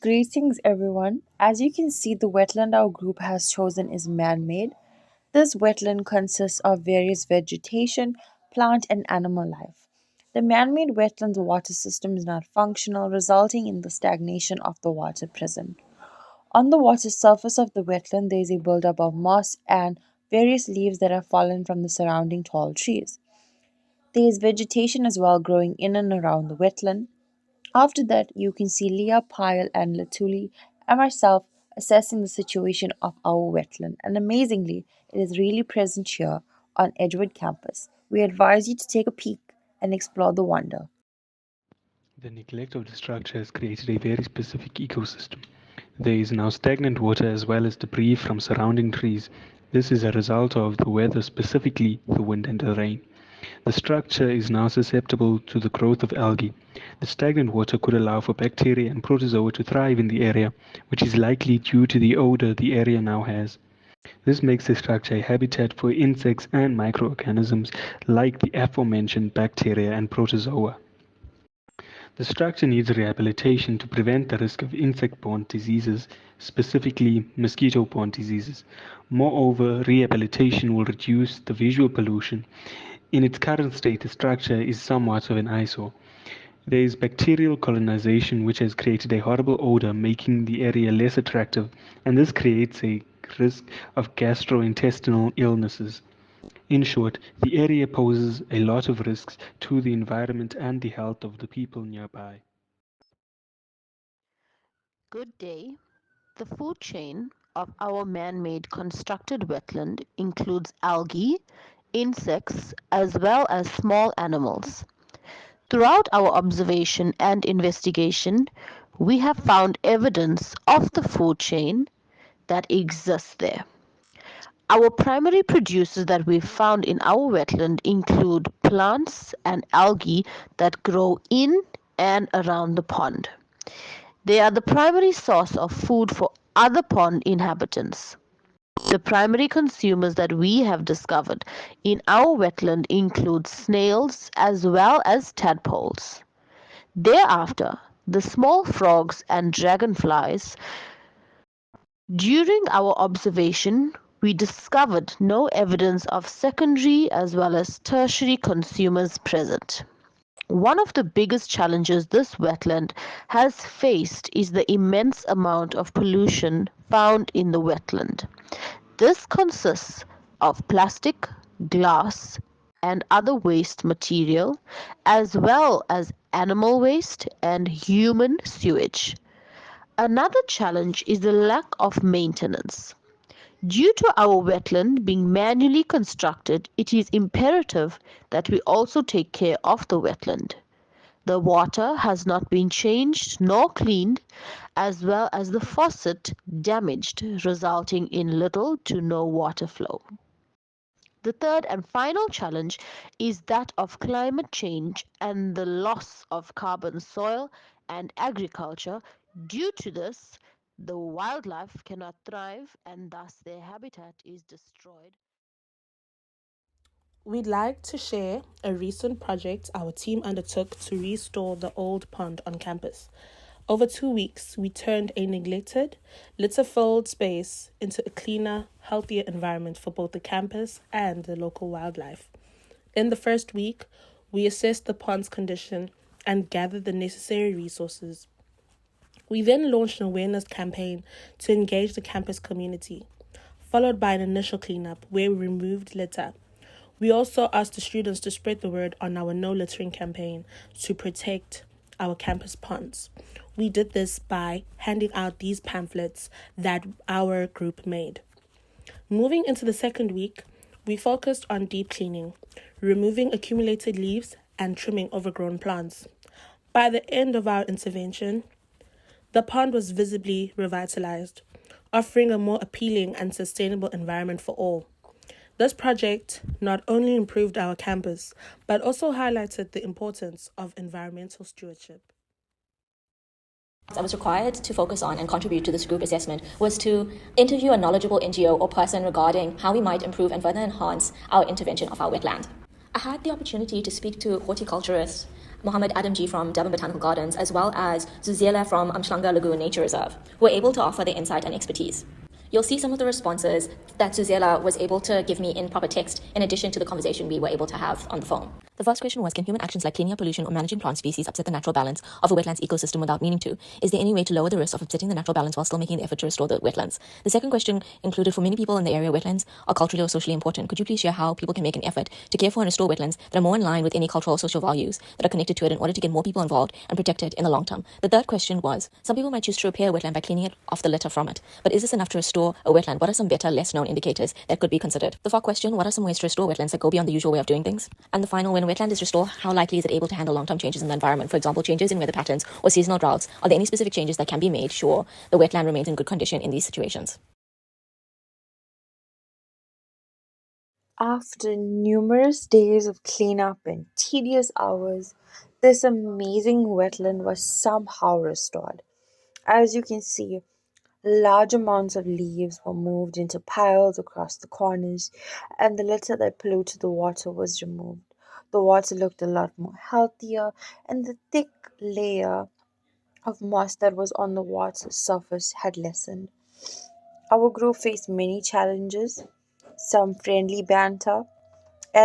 Greetings, everyone. As you can see, the wetland our group has chosen is man made. This wetland consists of various vegetation, plant, and animal life. The man made wetland's water system is not functional, resulting in the stagnation of the water present. On the water surface of the wetland, there is a buildup of moss and various leaves that have fallen from the surrounding tall trees. There is vegetation as well growing in and around the wetland. After that, you can see Leah, Pyle, and Latuli and myself assessing the situation of our wetland. And amazingly, it is really present here on Edgewood campus. We advise you to take a peek and explore the wonder. The neglect of the structure has created a very specific ecosystem. There is now stagnant water as well as debris from surrounding trees. This is a result of the weather, specifically the wind and the rain. The structure is now susceptible to the growth of algae. The stagnant water could allow for bacteria and protozoa to thrive in the area, which is likely due to the odor the area now has. This makes the structure a habitat for insects and microorganisms like the aforementioned bacteria and protozoa. The structure needs rehabilitation to prevent the risk of insect-borne diseases, specifically mosquito-borne diseases. Moreover, rehabilitation will reduce the visual pollution. In its current state, the structure is somewhat of an eyesore. There is bacterial colonization which has created a horrible odor, making the area less attractive, and this creates a risk of gastrointestinal illnesses. In short, the area poses a lot of risks to the environment and the health of the people nearby. Good day. The food chain of our man-made constructed wetland includes algae, insects, as well as small animals. Throughout our observation and investigation, we have found evidence of the food chain that exists there. Our primary producers that we've found in our wetland include plants and algae that grow in and around the pond. They are the primary source of food for other pond inhabitants. The primary consumers that we have discovered in our wetland include snails as well as tadpoles. Thereafter, the small frogs and dragonflies. During our observation, we discovered no evidence of secondary as well as tertiary consumers present. One of the biggest challenges this wetland has faced is the immense amount of pollution found in the wetland. This consists of plastic, glass, and other waste material, as well as animal waste and human sewage. Another challenge is the lack of maintenance. Due to our wetland being manually constructed, it is imperative that we also take care of the wetland. The water has not been changed nor cleaned, as well as the faucet damaged, resulting in little to no water flow. The third and final challenge is that of climate change and the loss of carbon soil and agriculture. Due to this, the wildlife cannot thrive and thus their habitat is destroyed. We'd like to share a recent project our team undertook to restore the old pond on campus. Over 2 weeks, we turned a neglected, litter-filled space into a cleaner, healthier environment for both the campus and the local wildlife. In the first week, we assessed the pond's condition and gathered the necessary resources. We then launched an awareness campaign to engage the campus community, followed by an initial cleanup where we removed litter. We also asked the students to spread the word on our no littering campaign to protect our campus ponds. We did this by handing out these pamphlets that our group made. Moving into the second week, we focused on deep cleaning, removing accumulated leaves and trimming overgrown plants. By the end of our intervention, the pond was visibly revitalized, offering a more appealing and sustainable environment for all. This project not only improved our campus, but also highlighted the importance of environmental stewardship. I was required to focus on and contribute to this group assessment was to interview a knowledgeable NGO or person regarding how we might improve and further enhance our intervention of our wetland. I had the opportunity to speak to horticulturists, Mohammed Adamji from Durban Botanical Gardens, as well as Zuziela from Umhlanga Lagoon Nature Reserve, who were able to offer their insight and expertise. You'll see some of the responses that Zuziela was able to give me in proper text, in addition to the conversation we were able to have on the phone. The first question was, can human actions like cleaning up pollution or managing plant species upset the natural balance of a wetland's ecosystem without meaning to? Is there any way to lower the risk of upsetting the natural balance while still making the effort to restore the wetlands? The second question included, for many people in the area, wetlands are culturally or socially important. Could you please share how people can make an effort to care for and restore wetlands that are more in line with any cultural or social values that are connected to it in order to get more people involved and protect it in the long term? The third question was, some people might choose to repair a wetland by cleaning it off the litter from it. But is this enough to restore a wetland? What are some better, less known indicators that could be considered? The fourth question, what are some ways to restore wetlands that go beyond the usual way of doing things? And the final, when a wetland is restored, how likely is it able to handle long-term changes in the environment? For example, changes in weather patterns or seasonal droughts. Are there any specific changes that can be made sure the wetland remains in good condition in these situations? After numerous days of cleanup and tedious hours, this amazing wetland was somehow restored. As you can see, large amounts of leaves were moved into piles across the corners, and the litter that polluted the water was removed. The water looked a lot more healthier, and the thick layer of moss that was on the water surface had lessened. Our group faced many challenges, some friendly banter,